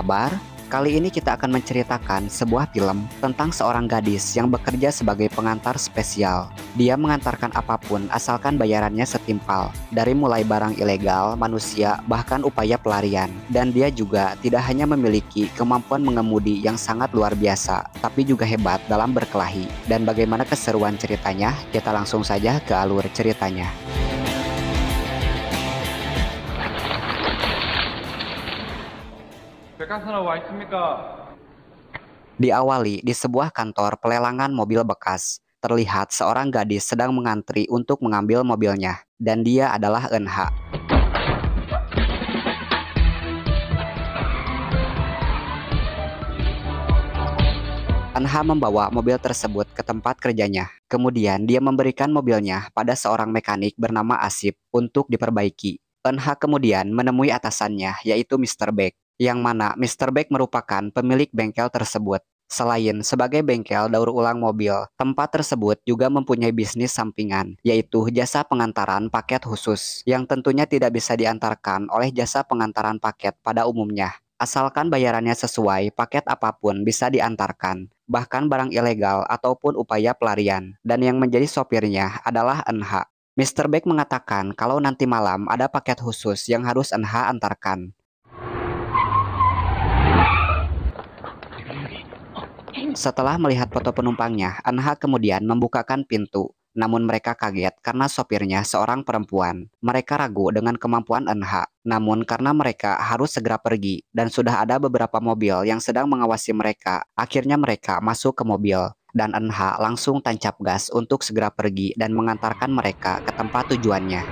kabar? Kali ini kita akan menceritakan sebuah film tentang seorang gadis yang bekerja sebagai pengantar spesial. Dia mengantarkan apapun asalkan bayarannya setimpal, dari mulai barang ilegal, manusia, bahkan upaya pelarian. Dan dia juga tidak hanya memiliki kemampuan mengemudi yang sangat luar biasa, tapi juga hebat dalam berkelahi. Dan bagaimana keseruan ceritanya? Kita langsung saja ke alur ceritanya. Diawali di sebuah kantor pelelangan mobil bekas. Terlihat seorang gadis sedang mengantri untuk mengambil mobilnya, dan dia adalah Eunha. Eunha membawa mobil tersebut ke tempat kerjanya. Kemudian dia memberikan mobilnya pada seorang mekanik bernama Asip untuk diperbaiki. Eunha kemudian menemui atasannya, yaitu Mr. Baek, yang mana Mr. Baek merupakan pemilik bengkel tersebut. Selain sebagai bengkel daur ulang mobil, tempat tersebut juga mempunyai bisnis sampingan, yaitu jasa pengantaran paket khusus, yang tentunya tidak bisa diantarkan oleh jasa pengantaran paket pada umumnya. Asalkan bayarannya sesuai, paket apapun bisa diantarkan, bahkan barang ilegal ataupun upaya pelarian. Dan yang menjadi sopirnya adalah Eunha. Mr. Baek mengatakan kalau nanti malam ada paket khusus yang harus Eunha antarkan. Setelah melihat foto penumpangnya, Eunha kemudian membukakan pintu. Namun mereka kaget karena sopirnya seorang perempuan. Mereka ragu dengan kemampuan Eunha. Namun karena mereka harus segera pergi dan sudah ada beberapa mobil yang sedang mengawasi mereka, akhirnya mereka masuk ke mobil. Dan Eunha langsung tancap gas untuk segera pergi dan mengantarkan mereka ke tempat tujuannya.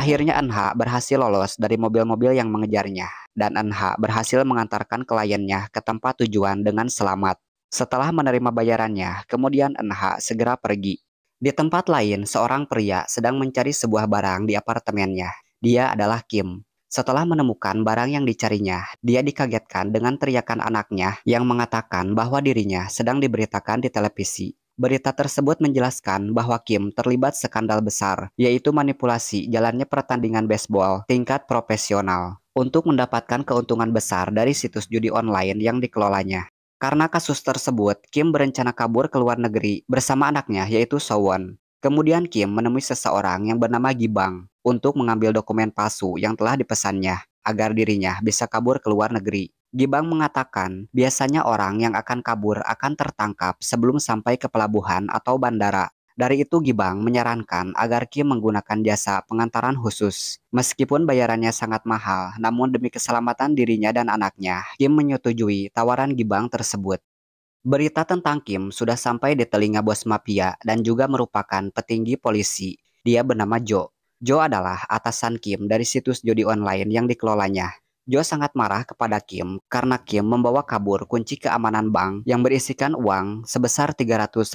Akhirnya Eunha berhasil lolos dari mobil-mobil yang mengejarnya, dan Eunha berhasil mengantarkan kliennya ke tempat tujuan dengan selamat. Setelah menerima bayarannya, kemudian Eunha segera pergi. Di tempat lain, seorang pria sedang mencari sebuah barang di apartemennya. Dia adalah Kim. Setelah menemukan barang yang dicarinya, dia dikagetkan dengan teriakan anaknya yang mengatakan bahwa dirinya sedang diberitakan di televisi. Berita tersebut menjelaskan bahwa Kim terlibat skandal besar, yaitu manipulasi jalannya pertandingan baseball tingkat profesional untuk mendapatkan keuntungan besar dari situs judi online yang dikelolanya. Karena kasus tersebut, Kim berencana kabur ke luar negeri bersama anaknya, yaitu Sowon. Kemudian Kim menemui seseorang yang bernama Gibang untuk mengambil dokumen palsu yang telah dipesannya agar dirinya bisa kabur ke luar negeri. Gibang mengatakan biasanya orang yang akan kabur akan tertangkap sebelum sampai ke pelabuhan atau bandara. Dari itu Gibang menyarankan agar Kim menggunakan jasa pengantaran khusus. Meskipun bayarannya sangat mahal, namun demi keselamatan dirinya dan anaknya, Kim menyetujui tawaran Gibang tersebut. Berita tentang Kim sudah sampai di telinga bos mafia dan juga merupakan petinggi polisi. Dia bernama Jo. Jo adalah atasan Kim dari situs judi online yang dikelolanya. Jo sangat marah kepada Kim karena Kim membawa kabur kunci keamanan bank yang berisikan uang sebesar 350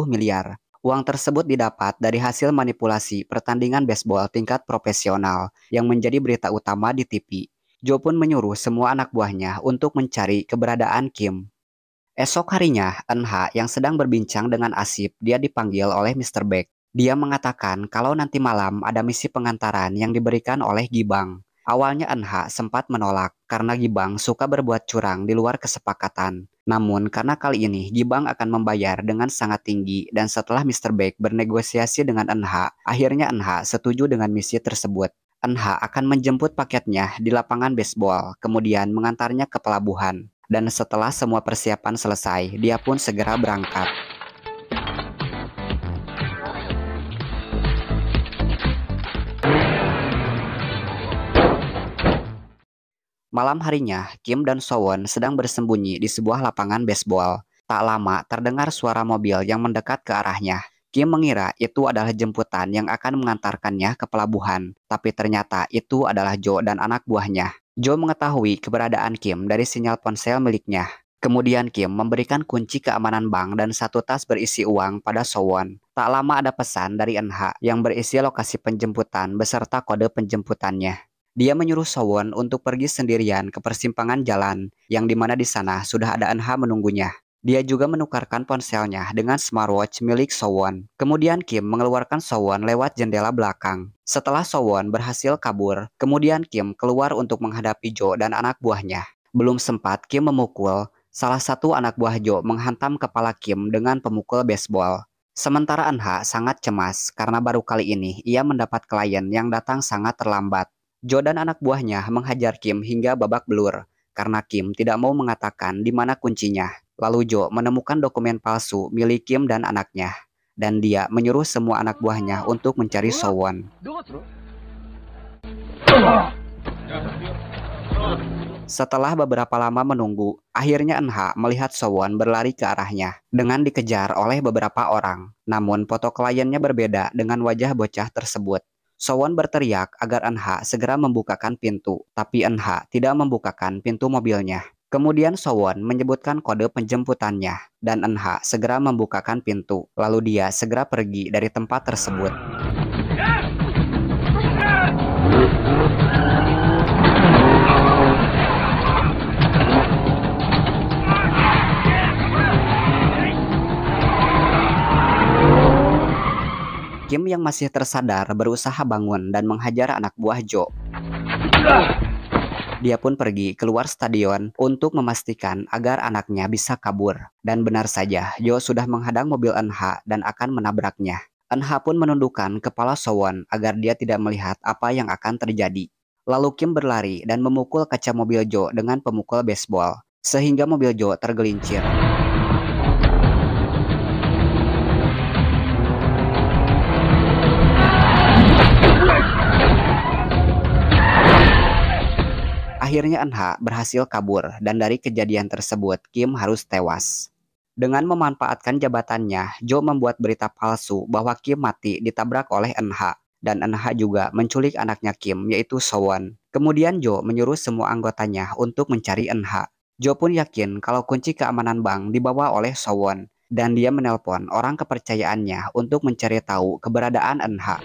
miliar. Uang tersebut didapat dari hasil manipulasi pertandingan baseball tingkat profesional yang menjadi berita utama di TV. Jo pun menyuruh semua anak buahnya untuk mencari keberadaan Kim. Esok harinya, Eunha yang sedang berbincang dengan Asip, dia dipanggil oleh Mr. Baek. Dia mengatakan kalau nanti malam ada misi pengantaran yang diberikan oleh Gibang. Awalnya Eunha sempat menolak karena Gibang suka berbuat curang di luar kesepakatan. Namun karena kali ini Gibang akan membayar dengan sangat tinggi dan setelah Mr. Baek bernegosiasi dengan Eunha, akhirnya Eunha setuju dengan misi tersebut. Eunha akan menjemput paketnya di lapangan baseball, kemudian mengantarnya ke pelabuhan. Dan setelah semua persiapan selesai, dia pun segera berangkat. Malam harinya, Kim dan Sowon sedang bersembunyi di sebuah lapangan baseball. Tak lama terdengar suara mobil yang mendekat ke arahnya. Kim mengira itu adalah jemputan yang akan mengantarkannya ke pelabuhan, tapi ternyata itu adalah Joe dan anak buahnya. Joe mengetahui keberadaan Kim dari sinyal ponsel miliknya. Kemudian Kim memberikan kunci keamanan bank dan satu tas berisi uang pada Sowon. Tak lama ada pesan dari Eun-ha yang berisi lokasi penjemputan beserta kode penjemputannya. Dia menyuruh Sowon untuk pergi sendirian ke persimpangan jalan, yang dimana di sana sudah ada Eun-ha menunggunya. Dia juga menukarkan ponselnya dengan smartwatch milik Sowon. Kemudian Kim mengeluarkan Sowon lewat jendela belakang. Setelah Sowon berhasil kabur, kemudian Kim keluar untuk menghadapi Joe dan anak buahnya. Belum sempat Kim memukul, salah satu anak buah Joe menghantam kepala Kim dengan pemukul baseball. Sementara Eun-ha sangat cemas karena baru kali ini ia mendapat klien yang datang sangat terlambat. Joe dan anak buahnya menghajar Kim hingga babak belur karena Kim tidak mau mengatakan di mana kuncinya. Lalu Joe menemukan dokumen palsu milik Kim dan anaknya, dan dia menyuruh semua anak buahnya untuk mencari Sowon. Setelah beberapa lama menunggu, akhirnya Eun-ha melihat Sowon berlari ke arahnya dengan dikejar oleh beberapa orang. Namun foto kliennya berbeda dengan wajah bocah tersebut. Sowon berteriak agar Eun-ha segera membukakan pintu, tapi Eun-ha tidak membukakan pintu mobilnya. Kemudian Sowon menyebutkan kode penjemputannya, dan Eun-ha segera membukakan pintu. Lalu dia segera pergi dari tempat tersebut. Kim yang masih tersadar berusaha bangun dan menghajar anak buah Joe. Dia pun pergi keluar stadion untuk memastikan agar anaknya bisa kabur. Dan benar saja, Joe sudah menghadang mobil Eun-ha dan akan menabraknya. Eun-ha pun menundukkan kepala Sowon agar dia tidak melihat apa yang akan terjadi. Lalu Kim berlari dan memukul kaca mobil Joe dengan pemukul baseball, sehingga mobil Joe tergelincir. Akhirnya Eun-ha berhasil kabur dan dari kejadian tersebut Kim harus tewas. Dengan memanfaatkan jabatannya, Joe membuat berita palsu bahwa Kim mati ditabrak oleh Eun-ha. Dan Eun-ha juga menculik anaknya Kim yaitu Sowon. Kemudian Joe menyuruh semua anggotanya untuk mencari Eun-ha. Joe pun yakin kalau kunci keamanan bank dibawa oleh Sowon. Dan dia menelpon orang kepercayaannya untuk mencari tahu keberadaan Eun-ha.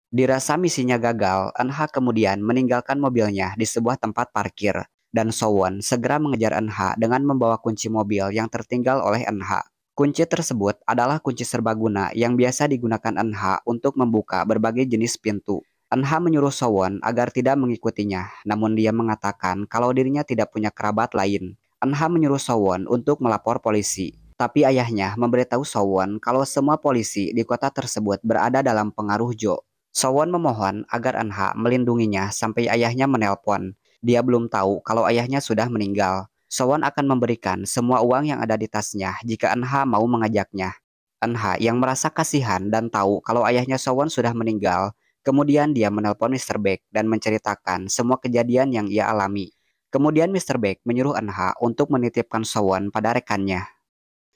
Dirasa misinya gagal, Eun-ha kemudian meninggalkan mobilnya di sebuah tempat parkir. Dan Sowon segera mengejar Eun-ha dengan membawa kunci mobil yang tertinggal oleh Eun-ha. Kunci tersebut adalah kunci serbaguna yang biasa digunakan Eun-ha untuk membuka berbagai jenis pintu. Eun-ha menyuruh Sowon agar tidak mengikutinya, namun dia mengatakan kalau dirinya tidak punya kerabat lain. Eun-ha menyuruh Sowon untuk melapor polisi. Tapi ayahnya memberitahu Sowon kalau semua polisi di kota tersebut berada dalam pengaruh Joe. Sowon memohon agar Eun-ha melindunginya sampai ayahnya menelpon. Dia belum tahu kalau ayahnya sudah meninggal. Sowon akan memberikan semua uang yang ada di tasnya jika Eun-ha mau mengajaknya. Eun-ha yang merasa kasihan dan tahu kalau ayahnya Sowon sudah meninggal, kemudian dia menelpon Mr. Baek dan menceritakan semua kejadian yang ia alami. Kemudian Mr. Baek menyuruh Eun-ha untuk menitipkan Sowon pada rekannya.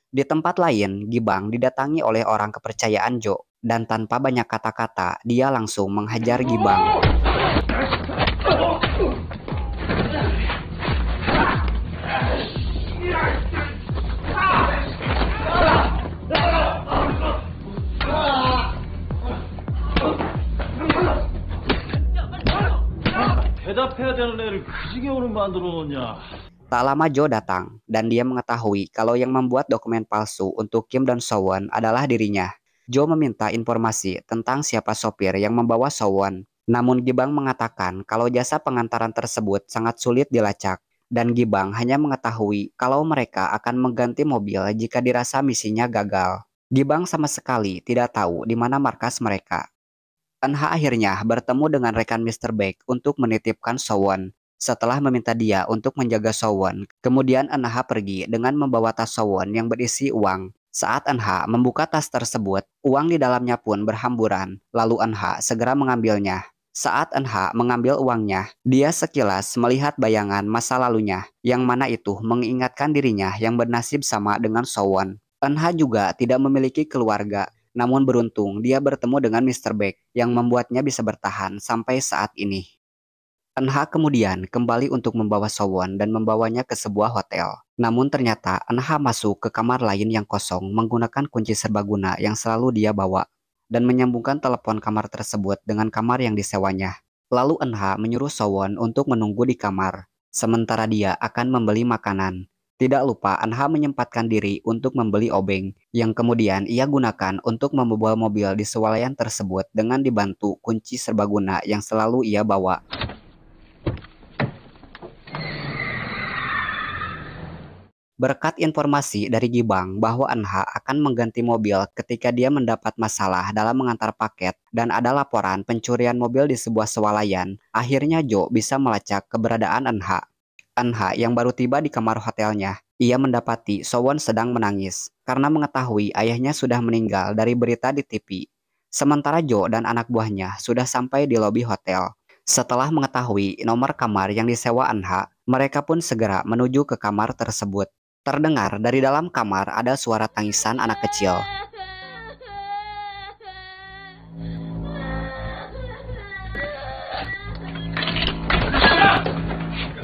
Di tempat lain, Gi-bang didatangi oleh orang kepercayaan Joe. Dan tanpa banyak kata-kata, dia langsung menghajar Gi-bang. Tak lama Joe datang, dan dia mengetahui kalau yang membuat dokumen palsu untuk Kim dan Sowon adalah dirinya. Joe meminta informasi tentang siapa sopir yang membawa Sowon. Namun Gi-bang mengatakan kalau jasa pengantaran tersebut sangat sulit dilacak. Dan Gi-bang hanya mengetahui kalau mereka akan mengganti mobil jika dirasa misinya gagal. Gi-bang sama sekali tidak tahu di mana markas mereka. Eun-ha akhirnya bertemu dengan rekan Mr. Baek untuk menitipkan Sowon. Setelah meminta dia untuk menjaga Sowon, kemudian Eun-ha pergi dengan membawa tas Sowon yang berisi uang. Saat Eun-ha membuka tas tersebut, uang di dalamnya pun berhamburan. Lalu Eun-ha segera mengambilnya. Saat Eunha mengambil uangnya, dia sekilas melihat bayangan masa lalunya, yang mana itu mengingatkan dirinya yang bernasib sama dengan Sowon. Eunha juga tidak memiliki keluarga, namun beruntung dia bertemu dengan Mr. Baek yang membuatnya bisa bertahan sampai saat ini. Eunha kemudian kembali untuk membawa Sowon dan membawanya ke sebuah hotel. Namun ternyata Eunha masuk ke kamar lain yang kosong menggunakan kunci serbaguna yang selalu dia bawa dan menyambungkan telepon kamar tersebut dengan kamar yang disewanya. Lalu Eunha menyuruh Sowon untuk menunggu di kamar, sementara dia akan membeli makanan. Tidak lupa Eunha menyempatkan diri untuk membeli obeng, yang kemudian ia gunakan untuk membawa mobil di swalayan tersebut dengan dibantu kunci serbaguna yang selalu ia bawa. Berkat informasi dari Gibang bahwa Eunha akan mengganti mobil ketika dia mendapat masalah dalam mengantar paket dan ada laporan pencurian mobil di sebuah swalayan, akhirnya Jo bisa melacak keberadaan Eunha. Eunha yang baru tiba di kamar hotelnya, ia mendapati Sowon sedang menangis karena mengetahui ayahnya sudah meninggal dari berita di TV. Sementara Jo dan anak buahnya sudah sampai di lobi hotel. Setelah mengetahui nomor kamar yang disewa Eunha, mereka pun segera menuju ke kamar tersebut. Terdengar dari dalam kamar ada suara tangisan anak kecil.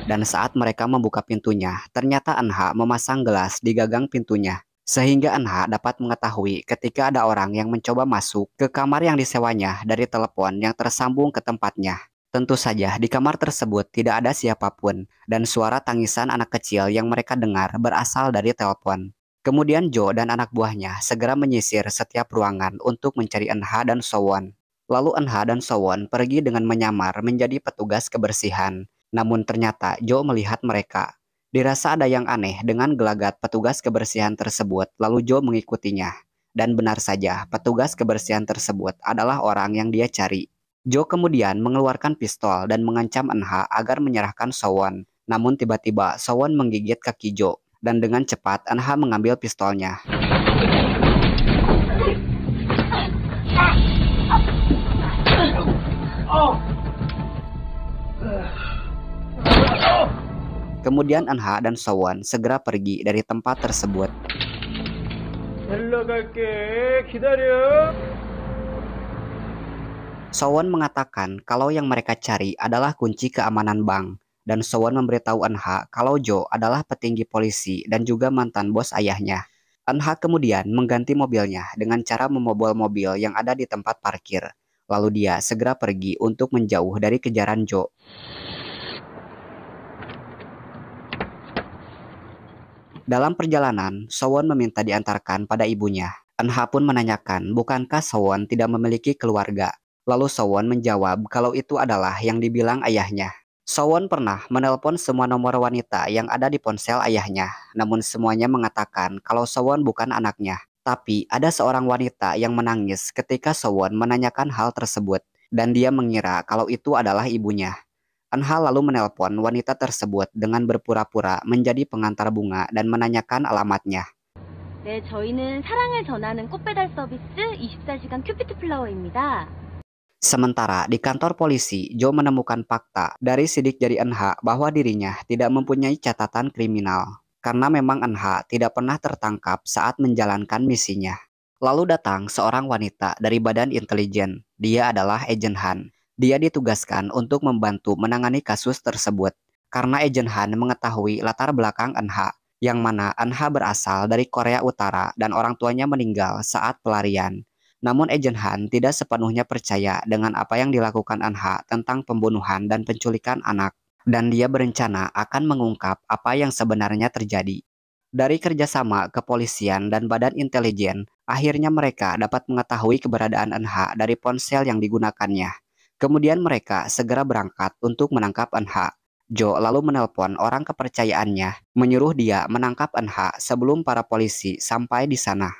Dan saat mereka membuka pintunya, ternyata Eunha memasang gelas di gagang pintunya. Sehingga Eunha dapat mengetahui ketika ada orang yang mencoba masuk ke kamar yang disewanya dari telepon yang tersambung ke tempatnya. Tentu saja di kamar tersebut tidak ada siapapun dan suara tangisan anak kecil yang mereka dengar berasal dari telepon. Kemudian Jo dan anak buahnya segera menyisir setiap ruangan untuk mencari Eunha dan Sowon. Lalu Eunha dan Sowon pergi dengan menyamar menjadi petugas kebersihan. Namun ternyata Jo melihat mereka. Dirasa ada yang aneh dengan gelagat petugas kebersihan tersebut, lalu Jo mengikutinya. Dan benar saja, petugas kebersihan tersebut adalah orang yang dia cari. Jo kemudian mengeluarkan pistol dan mengancam Eunha agar menyerahkan Sowon. Namun tiba-tiba Sowon menggigit kaki Jo, dan dengan cepat Eunha mengambil pistolnya. Kemudian Eunha dan Sowon segera pergi dari tempat tersebut. Sowon mengatakan kalau yang mereka cari adalah kunci keamanan bank, dan Sowon memberitahu Eunha kalau Jo adalah petinggi polisi dan juga mantan bos ayahnya. Eunha kemudian mengganti mobilnya dengan cara membobol mobil yang ada di tempat parkir. Lalu dia segera pergi untuk menjauh dari kejaran Jo. Dalam perjalanan, Sowon meminta diantarkan pada ibunya. Eunha pun menanyakan bukankah Sowon tidak memiliki keluarga. Lalu Sowon menjawab kalau itu adalah yang dibilang ayahnya. Sowon pernah menelpon semua nomor wanita yang ada di ponsel ayahnya, namun semuanya mengatakan kalau Sowon bukan anaknya. Tapi ada seorang wanita yang menangis ketika Sowon menanyakan hal tersebut, dan dia mengira kalau itu adalah ibunya. Eunha lalu menelpon wanita tersebut dengan berpura-pura menjadi pengantar bunga dan menanyakan alamatnya. 네, 저희는 사랑을 전하는 꽃배달 서비스 24시간 큐피트 플라워입니다. Sementara di kantor polisi, Jo menemukan fakta dari sidik jari Eunha bahwa dirinya tidak mempunyai catatan kriminal. Karena memang Eunha tidak pernah tertangkap saat menjalankan misinya. Lalu datang seorang wanita dari badan intelijen. Dia adalah Agent Han. Dia ditugaskan untuk membantu menangani kasus tersebut. Karena Agent Han mengetahui latar belakang Eunha, yang mana Eunha berasal dari Korea Utara dan orang tuanya meninggal saat pelarian. Namun Agent Han tidak sepenuhnya percaya dengan apa yang dilakukan Eunha tentang pembunuhan dan penculikan anak, dan dia berencana akan mengungkap apa yang sebenarnya terjadi. Dari kerjasama kepolisian dan badan intelijen, akhirnya mereka dapat mengetahui keberadaan Eunha dari ponsel yang digunakannya. Kemudian mereka segera berangkat untuk menangkap Eunha. Jo lalu menelpon orang kepercayaannya, menyuruh dia menangkap Eunha sebelum para polisi sampai di sana.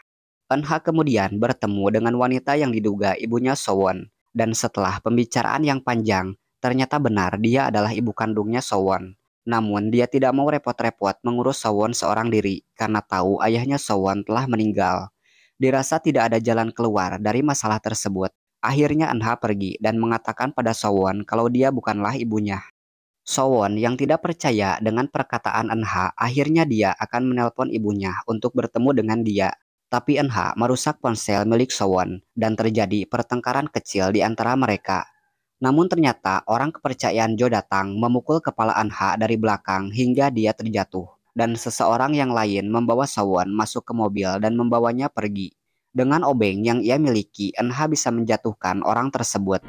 Eunha kemudian bertemu dengan wanita yang diduga ibunya Sowon, dan setelah pembicaraan yang panjang, ternyata benar dia adalah ibu kandungnya Sowon. Namun dia tidak mau repot-repot mengurus Sowon seorang diri karena tahu ayahnya Sowon telah meninggal. Dirasa tidak ada jalan keluar dari masalah tersebut, Akhirnya Eunha pergi dan mengatakan pada Sowon kalau dia bukanlah ibunya. Sowon yang tidak percaya dengan perkataan Eunha, akhirnya dia akan menelpon ibunya untuk bertemu dengan dia. Tapi Eunha merusak ponsel milik Sowon dan terjadi pertengkaran kecil di antara mereka. Namun ternyata orang kepercayaan Jo datang memukul kepala Eunha dari belakang hingga dia terjatuh. Dan seseorang yang lain membawa Sowon masuk ke mobil dan membawanya pergi. Dengan obeng yang ia miliki, Eunha bisa menjatuhkan orang tersebut.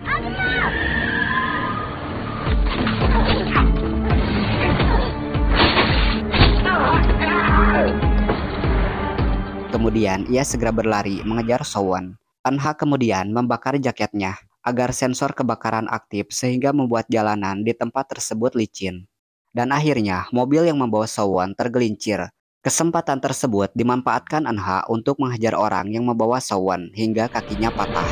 Kemudian ia segera berlari mengejar Sowon. Eunha kemudian membakar jaketnya agar sensor kebakaran aktif sehingga membuat jalanan di tempat tersebut licin. Dan akhirnya mobil yang membawa Sowon tergelincir. Kesempatan tersebut dimanfaatkan Eunha untuk menghajar orang yang membawa Sowon hingga kakinya patah.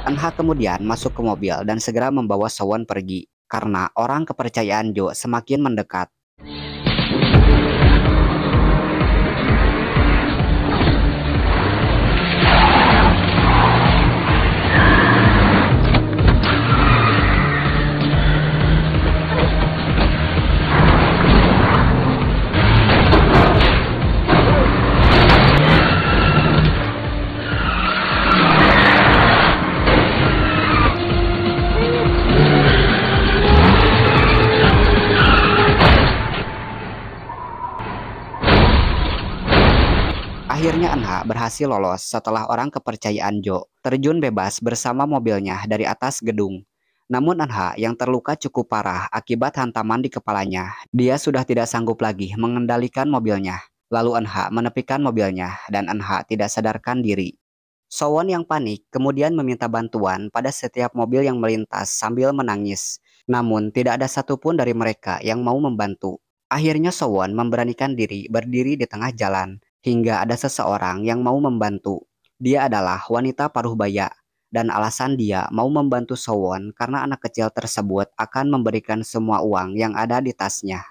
Eunha kemudian masuk ke mobil dan segera membawa Sowon pergi. Karena orang kepercayaan Jo semakin mendekat. Akhirnya Eunha berhasil lolos setelah orang kepercayaan Jo terjun bebas bersama mobilnya dari atas gedung. Namun Eunha yang terluka cukup parah akibat hantaman di kepalanya. Dia sudah tidak sanggup lagi mengendalikan mobilnya. Lalu Eunha menepikan mobilnya dan Eunha tidak sadarkan diri. Sowon yang panik kemudian meminta bantuan pada setiap mobil yang melintas sambil menangis. Namun tidak ada satupun dari mereka yang mau membantu. Akhirnya Sowon memberanikan diri berdiri di tengah jalan. Hingga ada seseorang yang mau membantu. Dia adalah wanita paruh baya. Dan alasan dia mau membantu Sowon karena anak kecil tersebut akan memberikan semua uang yang ada di tasnya.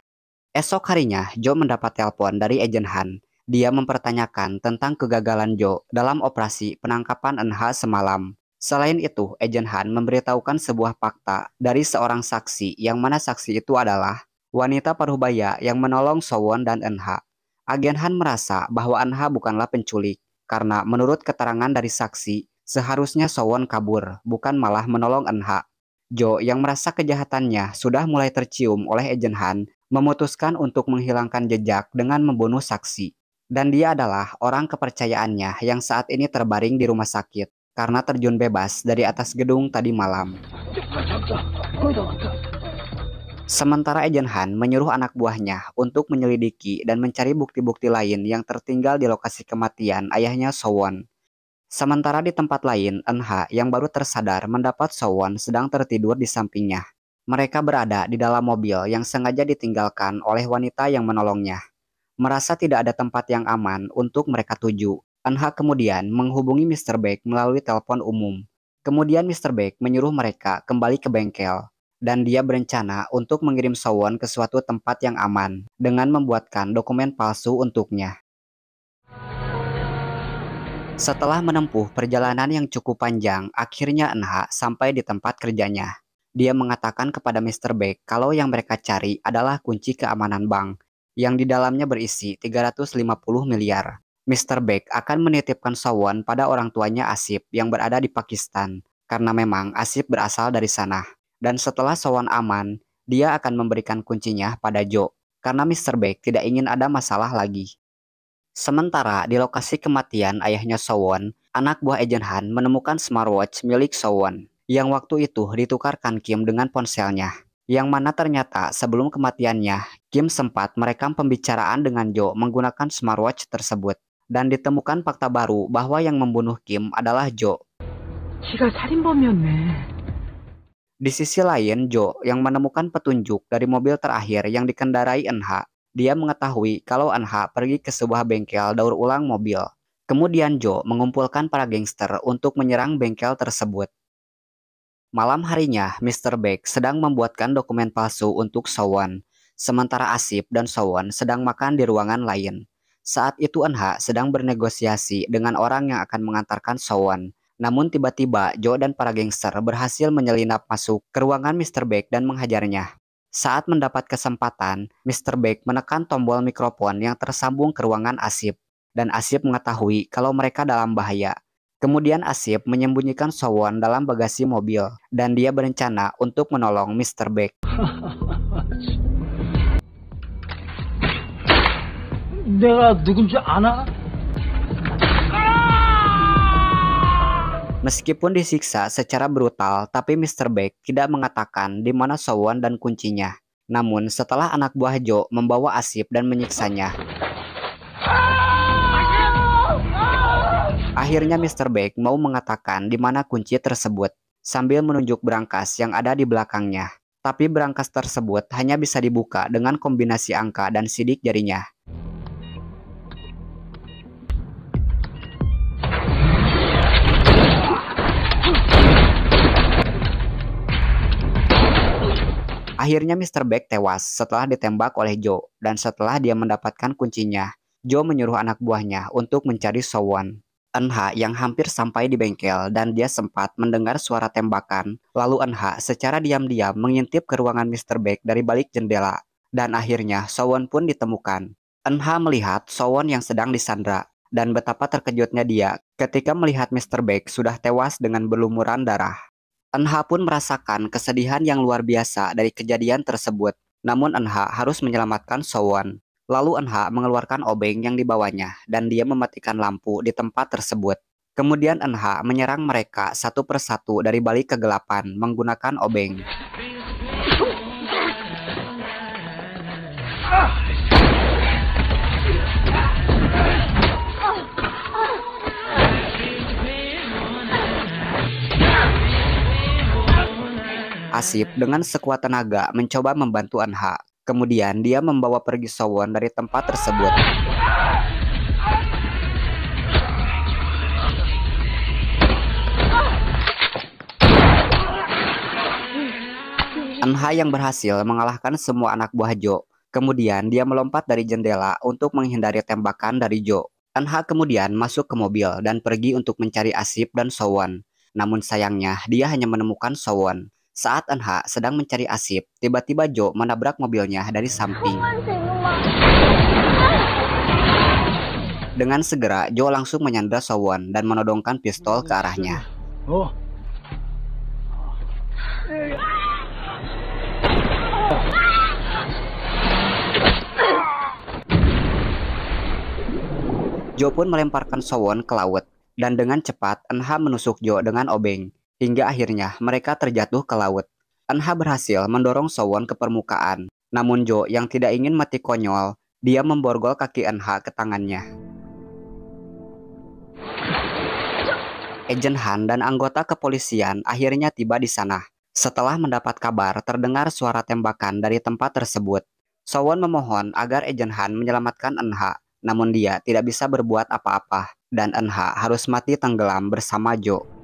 Esok harinya, Jo mendapat telepon dari Agent Han. Dia mempertanyakan tentang kegagalan Jo dalam operasi penangkapan Eunha semalam. Selain itu, Agent Han memberitahukan sebuah fakta dari seorang saksi yang mana saksi itu adalah wanita paruh baya yang menolong Sowon dan Eunha. Agen Han merasa bahwa Eunha bukanlah penculik, karena menurut keterangan dari saksi, seharusnya Sowon kabur, bukan malah menolong Eunha. Jo yang merasa kejahatannya sudah mulai tercium oleh Agent Han, memutuskan untuk menghilangkan jejak dengan membunuh saksi. Dan dia adalah orang kepercayaannya yang saat ini terbaring di rumah sakit, karena terjun bebas dari atas gedung tadi malam. Sementara Agent Han menyuruh anak buahnya untuk menyelidiki dan mencari bukti-bukti lain yang tertinggal di lokasi kematian ayahnya Sowon. Sementara di tempat lain, Eunha yang baru tersadar mendapat Sowon sedang tertidur di sampingnya. Mereka berada di dalam mobil yang sengaja ditinggalkan oleh wanita yang menolongnya. Merasa tidak ada tempat yang aman untuk mereka tuju, Eunha kemudian menghubungi Mr. Baek melalui telepon umum. Kemudian Mr. Baek menyuruh mereka kembali ke bengkel. Dan dia berencana untuk mengirim Sowon ke suatu tempat yang aman dengan membuatkan dokumen palsu untuknya. Setelah menempuh perjalanan yang cukup panjang, akhirnya Eunha sampai di tempat kerjanya. Dia mengatakan kepada Mr. Baek kalau yang mereka cari adalah kunci keamanan bank, yang di dalamnya berisi 350 miliar. Mr. Baek akan menitipkan Sowon pada orang tuanya Asip yang berada di Pakistan, karena memang Asip berasal dari sana. Dan setelah Sowon aman, dia akan memberikan kuncinya pada Jo, karena Mr. Baek tidak ingin ada masalah lagi. Sementara di lokasi kematian ayahnya Sowon, anak buah Agent Han menemukan smartwatch milik Sowon, yang waktu itu ditukarkan Kim dengan ponselnya. Yang mana ternyata sebelum kematiannya, Kim sempat merekam pembicaraan dengan Jo menggunakan smartwatch tersebut. Dan ditemukan fakta baru bahwa yang membunuh Kim adalah Jo. 지가 살인범이었네. Di sisi lain, Jo yang menemukan petunjuk dari mobil terakhir yang dikendarai Eunha. Dia mengetahui kalau Eunha pergi ke sebuah bengkel daur ulang mobil. Kemudian Jo mengumpulkan para gangster untuk menyerang bengkel tersebut. Malam harinya, Mr. Baek sedang membuatkan dokumen palsu untuk Sowon. Sementara Asip dan Sowon sedang makan di ruangan lain. Saat itu Eunha sedang bernegosiasi dengan orang yang akan mengantarkan Sowon. Namun tiba-tiba Jo dan para gangster berhasil menyelinap masuk ke ruangan Mr. Baek dan menghajarnya. Saat mendapat kesempatan, Mr. Baek menekan tombol mikrofon yang tersambung ke ruangan Asip. Dan Asip mengetahui kalau mereka dalam bahaya. Kemudian Asip menyembunyikan Sowon dalam bagasi mobil. Dan dia berencana untuk menolong Mr. Baek. 내가 누군지 아나? Meskipun disiksa secara brutal, tapi Mr. Baek tidak mengatakan di mana Sowon dan kuncinya. Namun setelah anak buah Jo membawa Asip dan menyiksanya, akhirnya Mr. Baek mau mengatakan di mana kunci tersebut sambil menunjuk brankas yang ada di belakangnya. Tapi brankas tersebut hanya bisa dibuka dengan kombinasi angka dan sidik jarinya. Akhirnya Mr. Baek tewas setelah ditembak oleh Jo, dan setelah dia mendapatkan kuncinya, Jo menyuruh anak buahnya untuk mencari Sowon. Eunha yang hampir sampai di bengkel dan dia sempat mendengar suara tembakan, lalu Eunha secara diam-diam mengintip ke ruangan Mr. Baek dari balik jendela, dan akhirnya Sowon pun ditemukan. Eunha melihat Sowon yang sedang disandra, dan betapa terkejutnya dia ketika melihat Mr. Baek sudah tewas dengan berlumuran darah. Eunha pun merasakan kesedihan yang luar biasa dari kejadian tersebut. Namun Eunha harus menyelamatkan Sowon. Lalu Eunha mengeluarkan obeng yang dibawanya dan dia mematikan lampu di tempat tersebut. Kemudian Eunha menyerang mereka satu persatu dari balik kegelapan menggunakan obeng. Asip dengan sekuat tenaga mencoba membantu Eunha. Kemudian dia membawa pergi Sowon dari tempat tersebut. Eunha yang berhasil mengalahkan semua anak buah Jo. Kemudian dia melompat dari jendela untuk menghindari tembakan dari Jo. Eunha kemudian masuk ke mobil dan pergi untuk mencari Asip dan Sowon. Namun sayangnya dia hanya menemukan Sowon. Saat Eunha sedang mencari Asip, tiba-tiba Jo menabrak mobilnya dari samping. Dengan segera, Jo langsung menyandra Sowon dan menodongkan pistol ke arahnya. Jo pun melemparkan Sowon ke laut, dan dengan cepat Eunha menusuk Jo dengan obeng. Hingga akhirnya mereka terjatuh ke laut. Eunha berhasil mendorong Sowon ke permukaan. Namun Jo yang tidak ingin mati konyol, dia memborgol kaki Eunha ke tangannya. Agent Han dan anggota kepolisian akhirnya tiba di sana. Setelah mendapat kabar terdengar suara tembakan dari tempat tersebut, Sowon memohon agar Agent Han menyelamatkan Eunha. Namun dia tidak bisa berbuat apa-apa, dan Eunha harus mati tenggelam bersama Jo.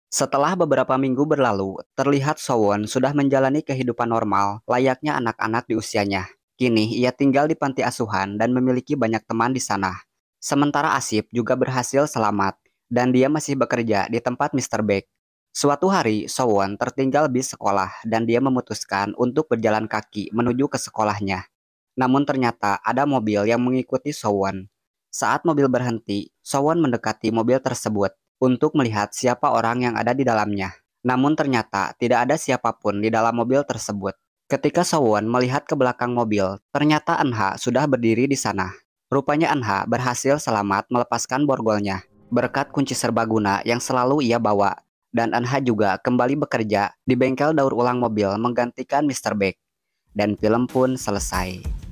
Setelah beberapa minggu berlalu, terlihat Sowon sudah menjalani kehidupan normal layaknya anak-anak di usianya. Kini ia tinggal di panti asuhan dan memiliki banyak teman di sana. Sementara Asip juga berhasil selamat dan dia masih bekerja di tempat Mr. Baek. Suatu hari, Sowon tertinggal bis sekolah dan dia memutuskan untuk berjalan kaki menuju ke sekolahnya. Namun ternyata ada mobil yang mengikuti Sowon. Saat mobil berhenti, Sowon mendekati mobil tersebut untuk melihat siapa orang yang ada di dalamnya. Namun ternyata tidak ada siapapun di dalam mobil tersebut. Ketika Sowon melihat ke belakang mobil, ternyata Eunha sudah berdiri di sana. Rupanya Eunha berhasil selamat melepaskan borgolnya berkat kunci serbaguna yang selalu ia bawa. Dan Eunha juga kembali bekerja di bengkel daur ulang mobil menggantikan Mr. Baek. Dan film pun selesai.